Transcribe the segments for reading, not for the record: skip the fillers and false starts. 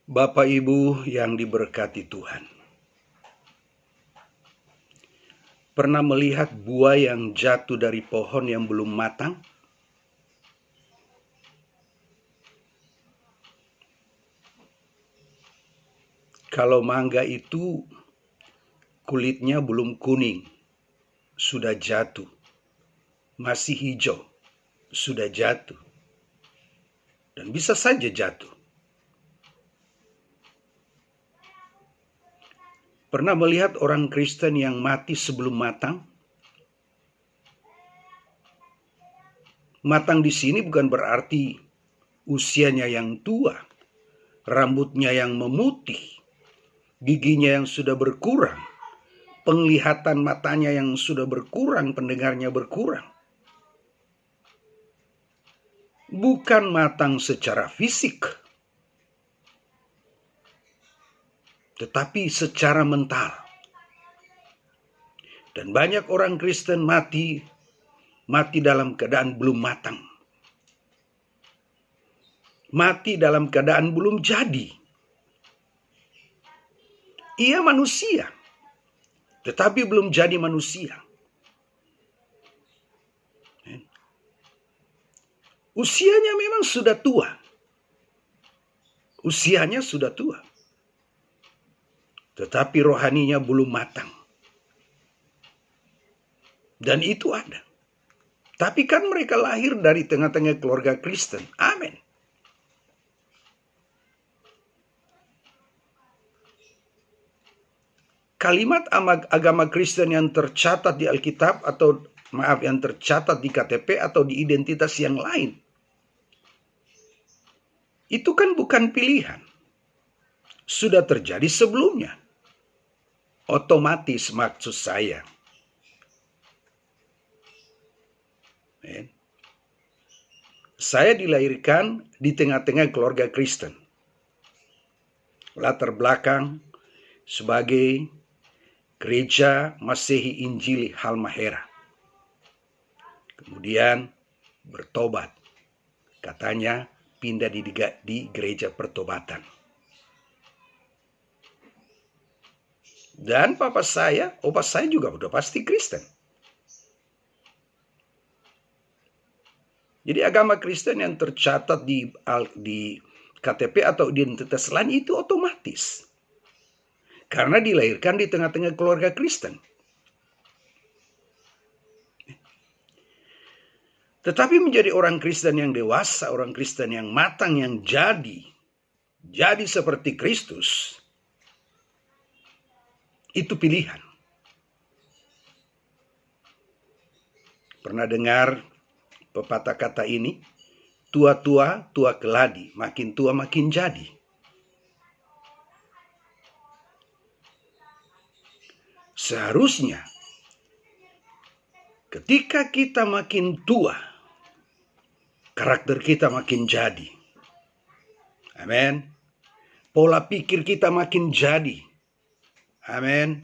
Bapak Ibu yang diberkati Tuhan, pernah melihat buah yang jatuh dari pohon yang belum matang? Kalau mangga itu kulitnya belum kuning, sudah jatuh. Masih hijau, sudah jatuh. Dan bisa saja jatuh. Pernah melihat orang Kristen yang mati sebelum matang? Matang di sini bukan berarti usianya yang tua, rambutnya yang memutih, giginya yang sudah berkurang, penglihatan matanya yang sudah berkurang, pendengarnya berkurang. Bukan matang secara fisik, tetapi secara mental. Dan banyak orang Kristen mati dalam keadaan belum matang. Mati dalam keadaan belum jadi. Ia manusia, tetapi belum jadi manusia. Usianya memang sudah tua. Usianya sudah tua. Tetapi rohaninya belum matang. Dan itu ada. Tapi kan mereka lahir dari tengah-tengah keluarga Kristen. Amin. Kalimat agama Kristen yang tercatat di Alkitab yang tercatat di KTP atau di identitas yang lain, itu kan bukan pilihan. Sudah terjadi sebelumnya. Otomatis maksud saya. Saya dilahirkan di tengah-tengah keluarga Kristen. Latar belakang sebagai gereja Masehi Injili Halmahera. Kemudian bertobat. Katanya pindah di gereja pertobatan. Dan opa saya juga udah pasti Kristen. Jadi agama Kristen yang tercatat di KTP atau identitas lain itu otomatis. Karena dilahirkan di tengah-tengah keluarga Kristen. Tetapi menjadi orang Kristen yang dewasa, orang Kristen yang matang, yang jadi seperti Kristus, itu pilihan. Pernah dengar pepatah kata ini? Tua-tua, tua keladi, makin tua makin jadi. Seharusnya ketika kita makin tua, karakter kita makin jadi. Amin. Pola pikir kita makin jadi. Amin.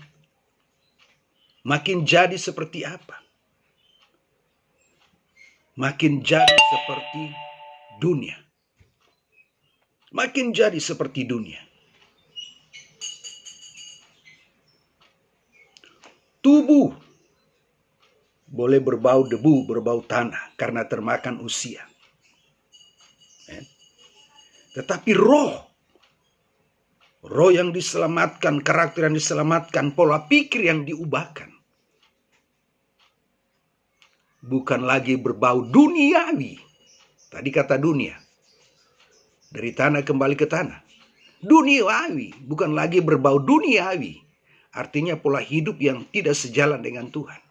Makin jadi seperti apa? Makin jadi seperti dunia. Makin jadi seperti dunia. Tubuh boleh berbau debu, berbau tanah karena termakan usia. Tetapi roh yang diselamatkan, karakter yang diselamatkan, pola pikir yang diubahkan, bukan lagi berbau duniawi. Tadi kata dunia. Dari tanah kembali ke tanah. Duniawi, bukan lagi berbau duniawi. Artinya pola hidup yang tidak sejalan dengan Tuhan.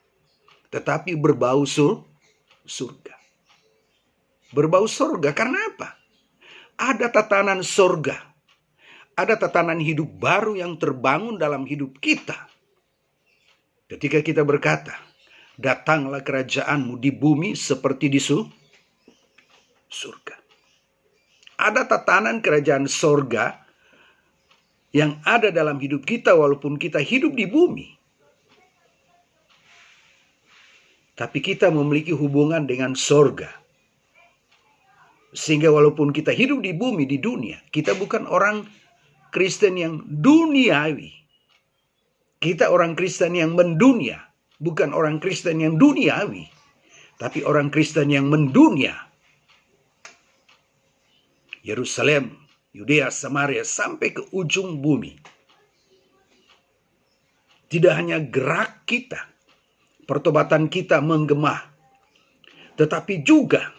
Tetapi berbau surga. Berbau surga karena apa? Ada tatanan surga. Ada tatanan hidup baru yang terbangun dalam hidup kita. Ketika kita berkata, datanglah kerajaanmu di bumi seperti di surga. Ada tatanan kerajaan surga yang ada dalam hidup kita walaupun kita hidup di bumi. Tapi kita memiliki hubungan dengan surga. Sehingga walaupun kita hidup di bumi, di dunia, kita bukan orang Kristen yang duniawi. Kita orang Kristen yang mendunia, bukan orang Kristen yang duniawi, tapi orang Kristen yang mendunia. Yerusalem, Yudea, Samaria, sampai ke ujung bumi. Tidak hanya gerak kita, pertobatan kita menggema, tetapi juga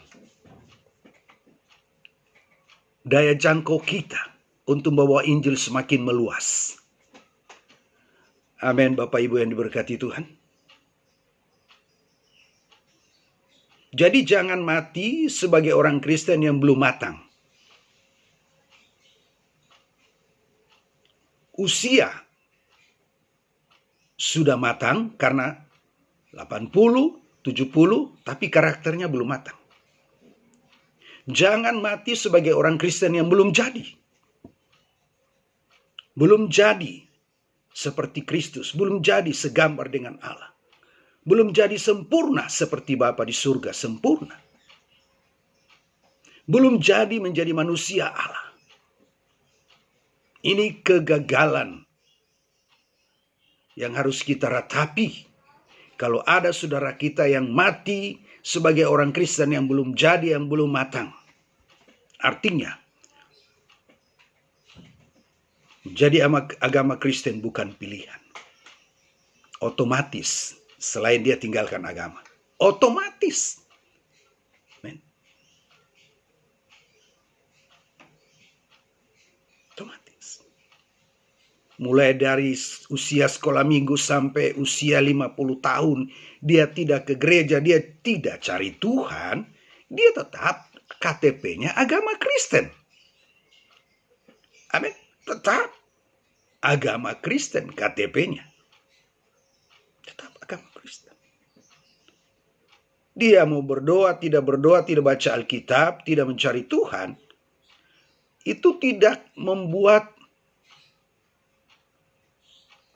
daya jangkau kita untuk membawa Injil semakin meluas. Amin, Bapak Ibu yang diberkati Tuhan. Jadi jangan mati sebagai orang Kristen yang belum matang. Usia sudah matang karena 80, 70, tapi karakternya belum matang. Jangan mati sebagai orang Kristen yang belum jadi. Belum jadi seperti Kristus, belum jadi segambar dengan Allah. Belum jadi sempurna seperti Bapa di surga sempurna. Belum jadi menjadi manusia Allah. Ini kegagalan yang harus kita ratapi. Kalau ada saudara kita yang mati sebagai orang Kristen yang belum jadi, yang belum matang. Artinya, jadi agama Kristen bukan pilihan. Otomatis, selain dia tinggalkan agama. Otomatis. Amen. Otomatis. Mulai dari usia sekolah minggu sampai usia 50 tahun. Dia tidak ke gereja, dia tidak cari Tuhan. Dia tetap KTP-nya agama Kristen. Amin. Tetap agama Kristen KTP-nya. Tetap agama Kristen. Dia mau berdoa, tidak baca Alkitab, tidak mencari Tuhan. Itu tidak membuat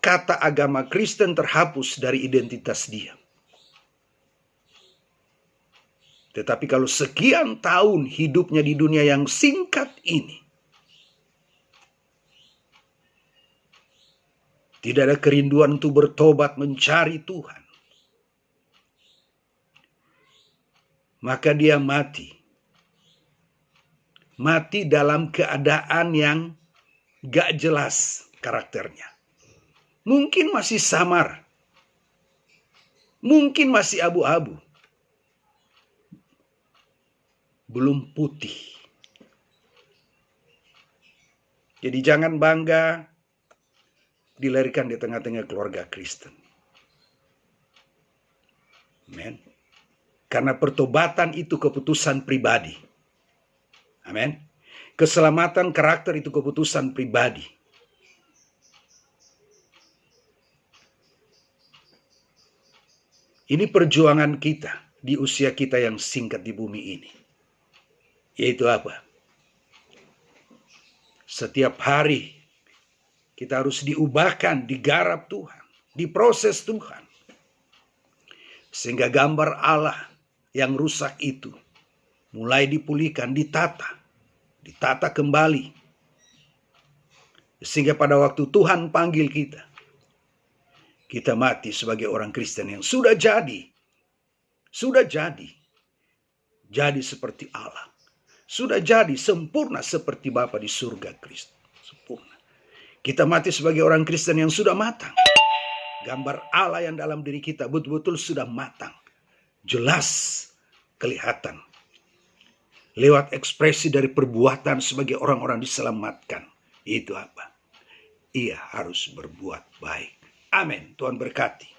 kata agama Kristen terhapus dari identitas dia. Tetapi kalau sekian tahun hidupnya di dunia yang singkat ini, tidak ada kerinduan untuk bertobat mencari Tuhan, maka dia mati. Mati dalam keadaan yang gak jelas karakternya. Mungkin masih samar. Mungkin masih abu-abu. Belum putih. Jadi jangan bangga dilahirkan di tengah-tengah keluarga Kristen. Amen. Karena pertobatan itu keputusan pribadi. Amin. Keselamatan karakter itu keputusan pribadi. Ini perjuangan kita di usia kita yang singkat di bumi ini. Yaitu apa? Setiap hari kita harus diubahkan, digarap Tuhan, diproses Tuhan. Sehingga gambar Allah yang rusak itu mulai dipulihkan, ditata kembali. Sehingga pada waktu Tuhan panggil kita mati sebagai orang Kristen yang sudah jadi seperti Allah. Sudah jadi sempurna seperti Bapa di surga Kristus. Sempurna. Kita mati sebagai orang Kristen yang sudah matang. Gambar Allah yang dalam diri kita betul-betul sudah matang. Jelas kelihatan. Lewat ekspresi dari perbuatan sebagai orang-orang diselamatkan. Itu apa? Ia harus berbuat baik. Amin. Tuhan berkati.